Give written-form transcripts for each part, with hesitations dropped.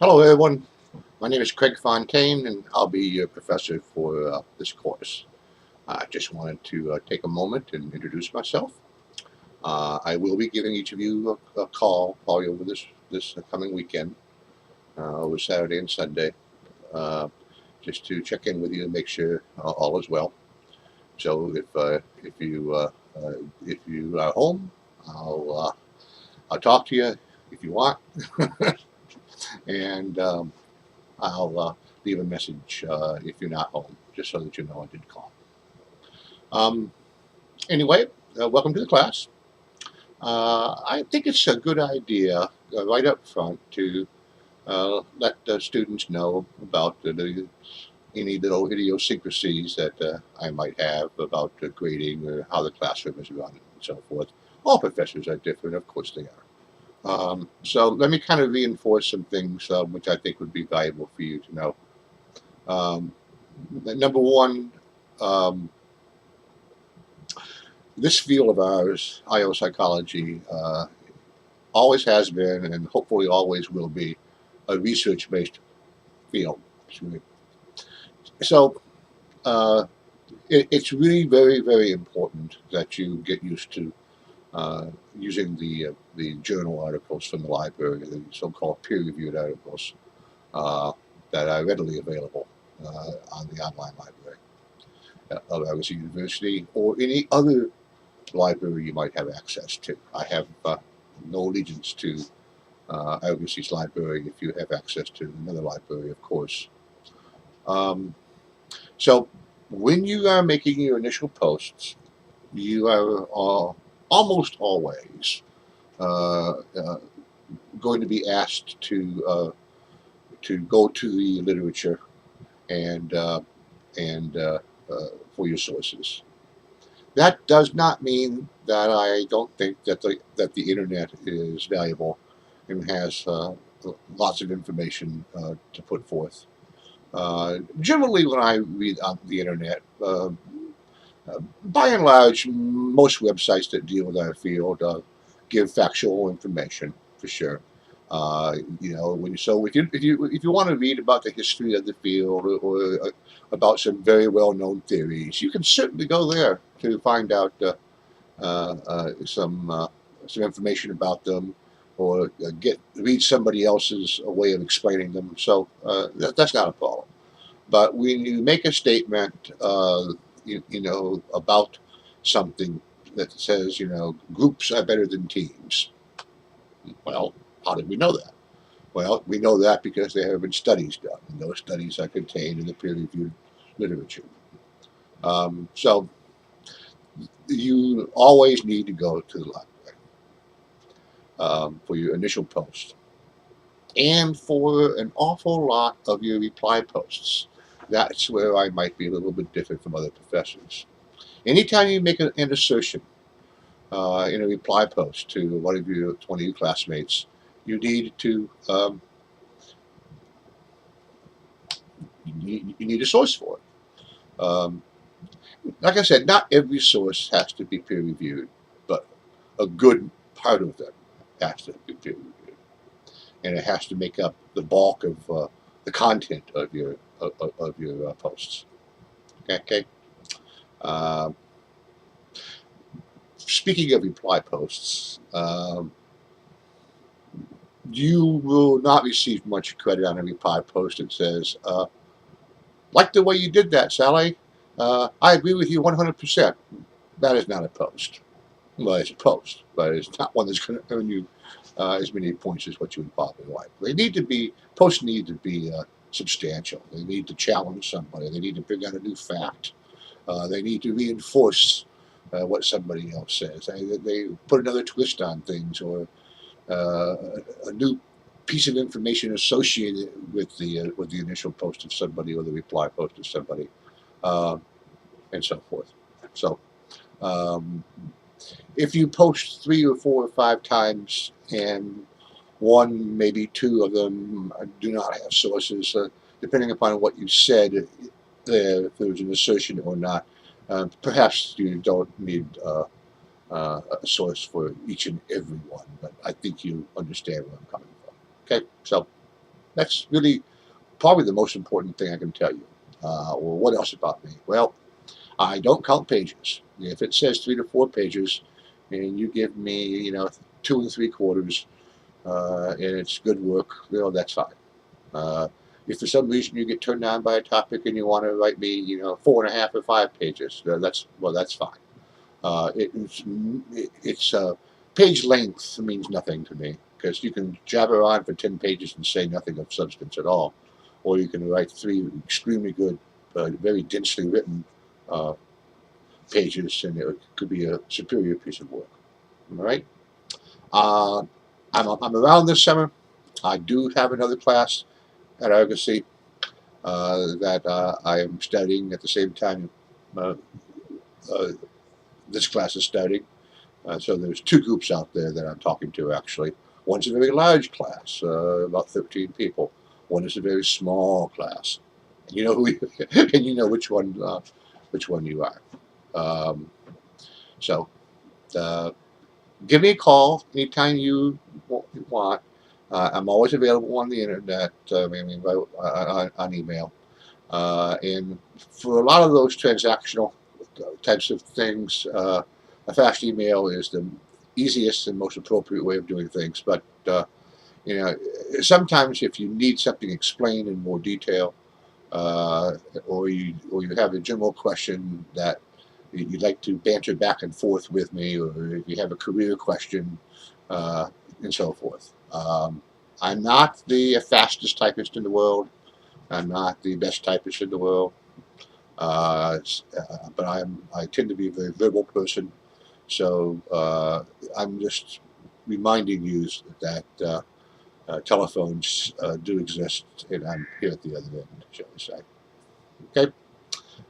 Hello, everyone. My name is Craig Fontaine, and I'll be your professor for this course. I just wanted to take a moment and introduce myself. I will be giving each of you a call probably over this coming weekend, over Saturday and Sunday, uh, just to check in with you and make sure all is well. So uh, if you are home, I'll talk to you if you want, and I'll leave a message if you're not home, just so that you know I did call. Um, anyway, welcome to the class. I think it's a good idea right up front to let the students know about any little idiosyncrasies that I might have about grading or how the classroom is run and so forth. All professors are different, of course they are. So let me kind of reinforce some things which I think would be valuable for you to know. Um, Number one, um, this field of ours, IO psychology, always has been and hopefully always will be a research based field. So uh, it's really very, very important that you get used to uh, using the journal articles from the library, the so called peer reviewed articles uh, that are readily available on the online library of Arizona University or any other library you might have access to. I have no allegiance to Overseas Library if you have access to another library, of course. Um, so when you are making your initial posts, you are almost always uh, uh, going to be asked to go to the literature and and uh, for your sources. That does not mean that I don't think that the internet is valuable and has lots of information to put forth. Generally, when I read on the internet, by and large, most websites that deal with our field give factual information for sure. So if you want to read about the history of the field or about some very well known theories, you can certainly go there to find out uh, uh, some uh, some information about them, or get read somebody else's way of explaining them. So that's not a problem. But when you make a statement, about something that says, groups are better than teams. Well, how did we know that? Well, we know that because there have been studies done, and those studies are contained in the peer-reviewed literature. So you always need to go to the library for your initial post and for an awful lot of your reply posts. That's where I might be a little bit different from other professors. Anytime you make an assertion in a reply post to one of your classmates, you need to you need a source for it. Like I said, not every source has to be peer reviewed, but a good part of them has to be peer reviewed, and it has to make up the bulk of the content of your posts. Okay. Uh, Speaking of reply posts, you will not receive much credit on a reply post that says, like the way you did that, Sally. I agree with you 100%. That is not a post. Well, it's a post, but it's not one that's going to earn you as many points as what you would probably like. Posts need to be substantial. They need to challenge somebody. They need to bring out a new fact. They need to reinforce what somebody else says. They put another twist on things, or uh, a new piece of information associated with the initial post of somebody or the reply post of somebody, uh, and so forth. So um, if you post 3 or 4 or 5 times and one, maybe two of them do not have sources, depending upon what you said, if there was an assertion or not, perhaps you don't need a source for each and every one, but I think you understand where I'm coming from. Okay, so That's really probably the most important thing I can tell you. Well, what else about me? Well, I don't count pages. If it says 3 to 4 pages, and you give me, 2 3/4, and it's good work, that's fine. Uh, if for some reason you get turned on by a topic and you want to write me, 4.5 or 5 pages, that's fine. It's page length means nothing to me because you can jabber on for 10 pages and say nothing of substance at all, or you can write 3 extremely good, very densely written uh, pages, and it could be a superior piece of work. All right. Uh, I'm around this summer. I do have another class at Argosy that I am studying at the same time uh, uh, this class is starting. So there's 2 groups out there that I'm talking to actually. One's a very large class, about 13 people. One is a very small class. And you know who, and you know which one you are. Um, so uh, give me a call anytime you want. I'm always available on the internet, on email. And for a lot of those transactional types of things, a fast email is the easiest and most appropriate way of doing things. But you know, sometimes if you need something explained in more detail, or you have a general question that you'd like to banter back and forth with me, or if you have a career question, uh, and so forth. I'm not the fastest typist in the world. I'm not the best typist in the world. But I tend to be a very verbal person. So I'm just reminding you that telephones do exist, and I'm here at the other end, shall we say. Okay.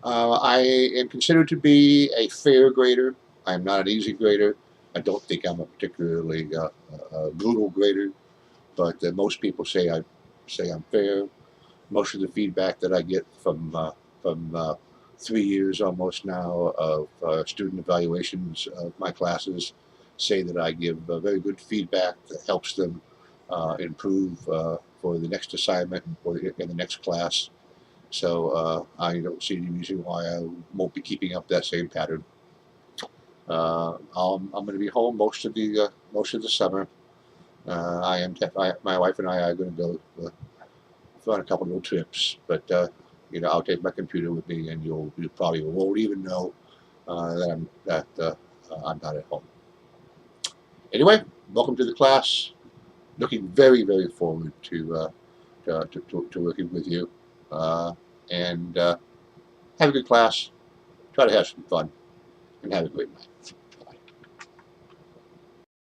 I am considered to be a fair grader. I'm not an easy grader. I don't think I'm a particularly brutal grader, but most people say I'm fair. Most of the feedback that I get from 3 years almost now of student evaluations of my classes say that I give very good feedback that helps them improve for the next assignment and for in the next class. So I don't see any reason why I won't be keeping up that same pattern. I'm going to be home most of the summer. My wife and I are going to go on a couple little trips, but I'll take my computer with me, and you probably won't even know that I'm not at home. Anyway, welcome to the class. Looking very very forward to working with you, and have a good class. Try to have some fun, and have a great night.